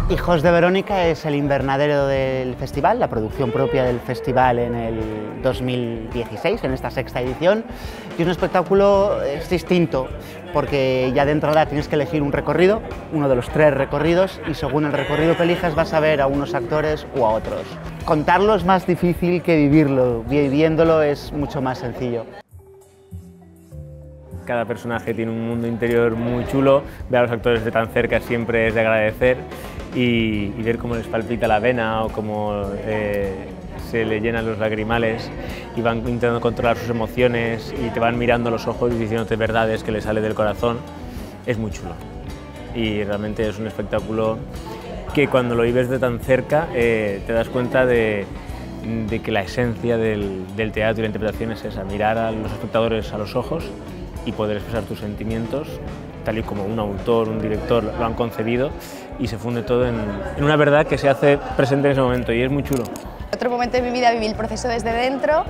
Hijos de Verónica es el invernadero del festival, la producción propia del festival en el 2016, en esta sexta edición, y es un espectáculo distinto, porque ya de entrada tienes que elegir un recorrido, uno de los 3 recorridos, y según el recorrido que elijas vas a ver a unos actores o a otros. Contarlo es más difícil que vivirlo, viviéndolo es mucho más sencillo. Cada personaje tiene un mundo interior muy chulo, ver a los actores de tan cerca siempre es de agradecer y ver cómo les palpita la vena o cómo se le llenan los lagrimales y van intentando controlar sus emociones y te van mirando a los ojos y diciéndote verdades que les sale del corazón, es muy chulo. Y realmente es un espectáculo que cuando lo vives de tan cerca te das cuenta de que la esencia del teatro y la interpretación es esa, mirar a los espectadores a los ojos y poder expresar tus sentimientos, tal y como un autor, un director lo han concebido, y se funde todo en una verdad que se hace presente en ese momento, y es muy chulo. Otro momento de mi vida viví el proceso desde dentro,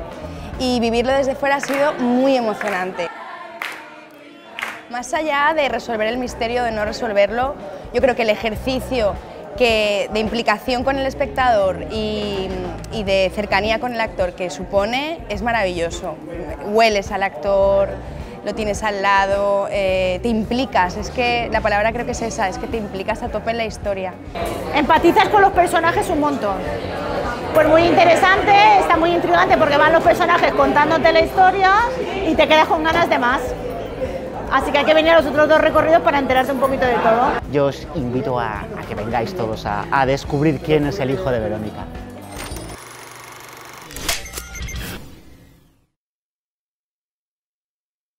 y vivirlo desde fuera ha sido muy emocionante. Más allá de resolver el misterio, de no resolverlo, yo creo que el ejercicio de implicación con el espectador y de cercanía con el actor que supone es maravilloso. Hueles al actor, lo tienes al lado, te implicas, es que la palabra creo que es esa, es que te implicas a tope en la historia. Empatizas con los personajes un montón. Pues muy interesante, está muy intrigante porque van los personajes contándote la historia y te quedas con ganas de más. Así que hay que venir a los otros 2 recorridos para enterarte un poquito de todo. Yo os invito a que vengáis todos a descubrir quién es el hijo de Verónica.